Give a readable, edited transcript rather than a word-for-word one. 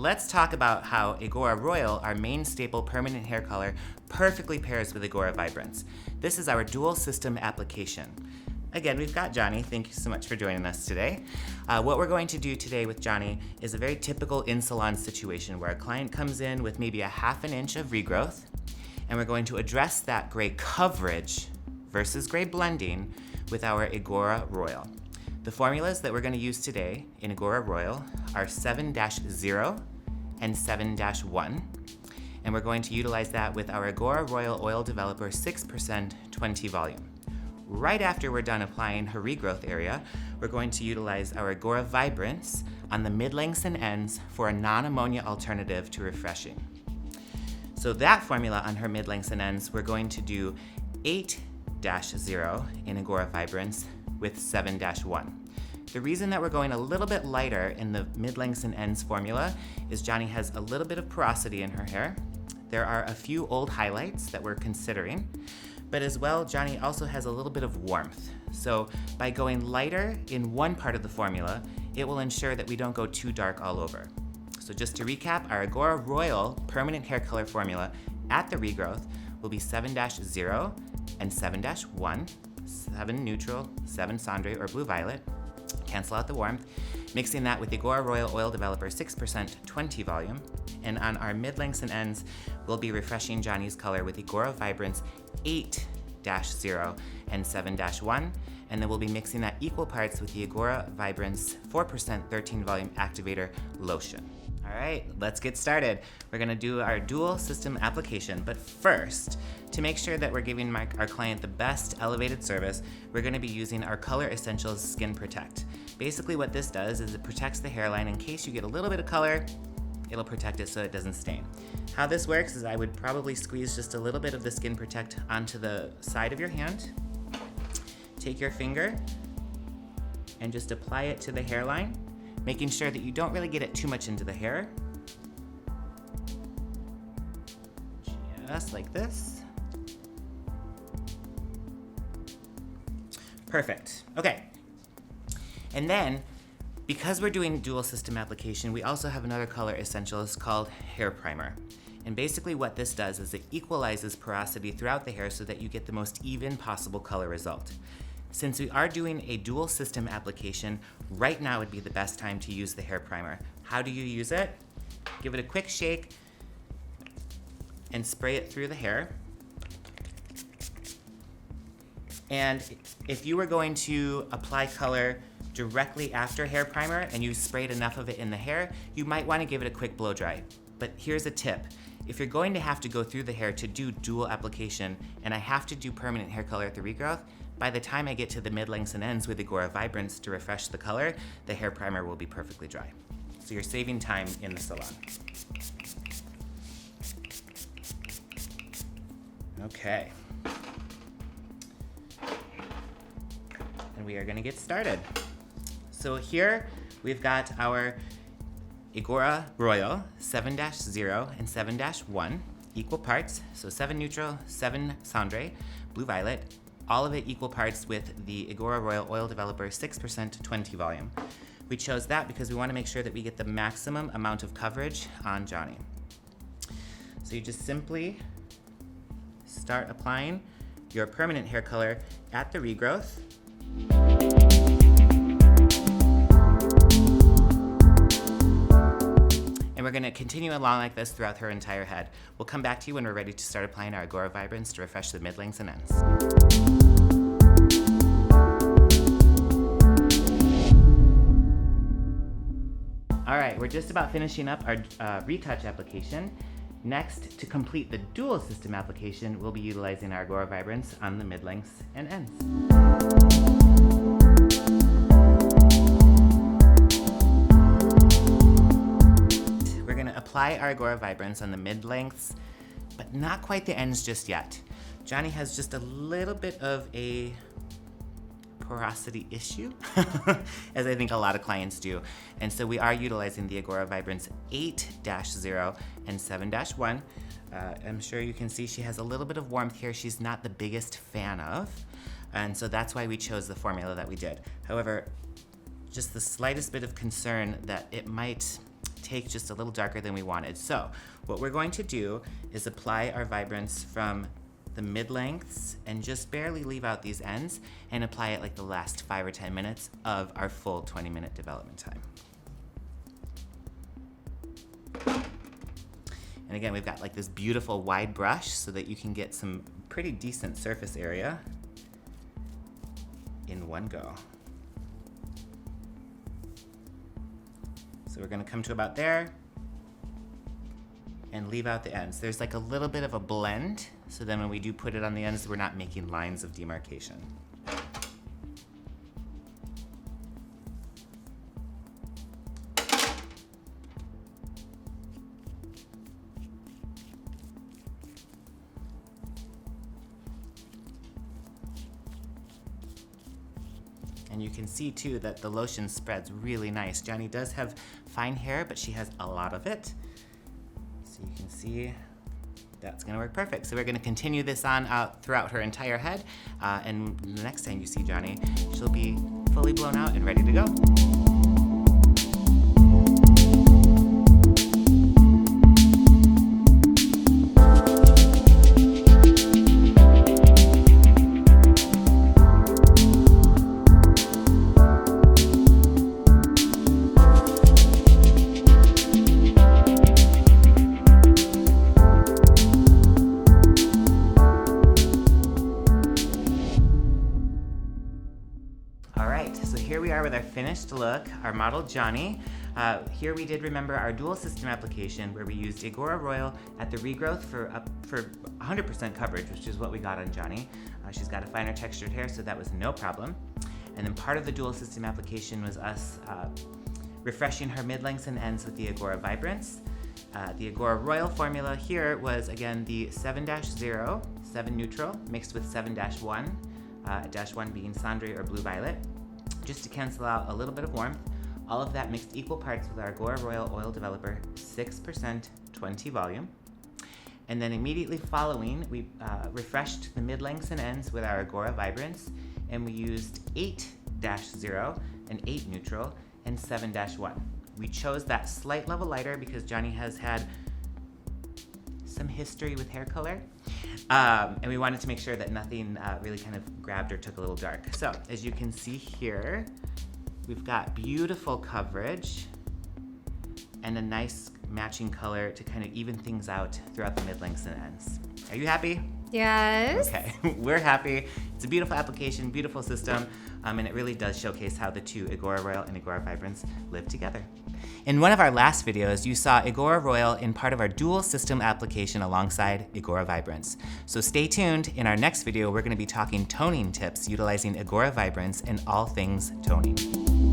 let's talk about how IGORA Royal, our main staple permanent hair color, perfectly pairs with IGORA Vibrance. This is our dual system application. Again, we've got Johnny. Thank you so much for joining us today. What we're going to do today with Johnny is a very typical in-salon situation where a client comes in with maybe a ½ inch of regrowth, and we're going to address that gray coverage versus gray blending with our IGORA Royal. The formulas that we're going to use today in IGORA Royal are 7-0 and 7-1, and we're going to utilize that with our IGORA Royal Oil Developer 6% 20 volume. Right after we're done applying her regrowth area, we're going to utilize our IGORA Vibrance on the mid-lengths and ends for a non-ammonia alternative to refreshing. So that formula on her mid-lengths and ends, we're going to do 8-0 in IGORA Vibrance with 7-1. The reason that we're going a little bit lighter in the mid-lengths and ends formula is Johnny has a little bit of porosity in her hair. There are a few old highlights that we're considering, but as well, Johnny also has a little bit of warmth. So by going lighter in one part of the formula, it will ensure that we don't go too dark all over. So just to recap, our IGORA Royal permanent hair color formula at the regrowth will be 7-0 and 7-1, 7 neutral, 7 cendre or blue violet. Cancel out the warmth. Mixing that with the IGORA Royal Oil Developer 6% 20 volume. And on our mid-lengths and ends, we'll be refreshing Johnny's color with IGORA Vibrance 8-0 and 7-1. And then we'll be mixing that equal parts with the IGORA Vibrance 4% 13 volume activator lotion. All right, let's get started. We're gonna do our dual system application, but first, to make sure that we're giving our client the best elevated service, we're gonna be using our Color Essentials Skin Protect. Basically what this does is it protects the hairline in case you get a little bit of color, it'll protect it so it doesn't stain. How this works is I would probably squeeze just a little bit of the Skin Protect onto the side of your hand, take your finger, and just apply it to the hairline, making sure that you don't really get it too much into the hair. Just like this. Perfect. Okay. And then, because we're doing dual system application, we also have another color essential. It's called hair primer. And basically what this does is it equalizes porosity throughout the hair so that you get the most even possible color result. Since we are doing a dual system application, right now would be the best time to use the hair primer. How do you use it? Give it a quick shake and spray it through the hair. And if you were going to apply color directly after hair primer and you sprayed enough of it in the hair, you might want to give it a quick blow dry. But here's a tip. If you're going to have to go through the hair to do dual application, and I have to do permanent hair color at the regrowth, by the time I get to the mid-lengths and ends with IGORA Vibrance to refresh the color, the hair primer will be perfectly dry. So you're saving time in the salon. Okay. And we are gonna get started. So here we've got our IGORA Royal 7-0 and 7-1, equal parts. So 7 neutral, 7 cendre, blue violet, all of it equal parts with the IGORA Royal Oil Developer 6% 20 volume. We chose that because we want to make sure that we get the maximum amount of coverage on Johnny. So you just simply start applying your permanent hair color at the regrowth. And we're going to continue along like this throughout her entire head. We'll come back to you when we're ready to start applying our IGORA Vibrance to refresh the mid-lengths and ends. All right, we're just about finishing up our retouch application. Next, to complete the dual system application, we'll be utilizing our IGORA Vibrance on the mid-lengths and ends. We're gonna apply our IGORA Vibrance on the mid-lengths, but not quite the ends just yet. Johnny has just a little bit of a porosity issue, as I think a lot of clients do. And so we are utilizing the IGORA Vibrance 8-0 and 7-1. I'm sure you can see she has a little bit of warmth here she's not the biggest fan of. And so that's why we chose the formula that we did. However, just the slightest bit of concern that it might take just a little darker than we wanted. So what we're going to do is apply our vibrance from the mid-lengths and just barely leave out these ends and apply it like the last 5 or 10 minutes of our full 20-minute development time. And again, we've got like this beautiful wide brush so that you can get some pretty decent surface area in one go. So we're gonna come to about there and leave out the ends. There's like a little bit of a blend, so then when we do put it on the ends, we're not making lines of demarcation. And you can see too that the lotion spreads really nice. Johnny does have fine hair, but she has a lot of it. So you can see that's gonna work perfect. So we're gonna continue this on out throughout her entire head. And the next time you see Johnny, she'll be fully blown out and ready to go. Here we are with our finished look, our model Johnny. Here we did remember our dual system application where we used IGORA Royal at the regrowth for 100% coverage, which is what we got on Johnny. She's got a finer textured hair, so that was no problem. And then part of the dual system application was us refreshing her mid-lengths and ends with the IGORA Vibrance. The IGORA Royal formula here was, again, the 7-0, 7 neutral, mixed with 7-1, -1 being cendré or blue violet, just to cancel out a little bit of warmth. All of that mixed equal parts with our IGORA Royal Oil Developer, 6%, 20 volume. And then immediately following, we refreshed the mid-lengths and ends with our IGORA Vibrance, and we used 8-0, and 8 neutral, and 7-1. We chose that slight level lighter because Johnny has had some history with hair color. And we wanted to make sure that nothing really kind of grabbed or took a little dark. So as you can see here, we've got beautiful coverage and a nice matching color to kind of even things out throughout the mid-lengths and ends. Are you happy? Yes. Okay, we're happy. It's a beautiful application, beautiful system, and it really does showcase how the two, IGORA Royal and IGORA Vibrance, live together. In one of our last videos, you saw IGORA Royal in part of our dual system application alongside IGORA Vibrance. So stay tuned. In our next video, we're going to be talking toning tips utilizing IGORA Vibrance and all things toning.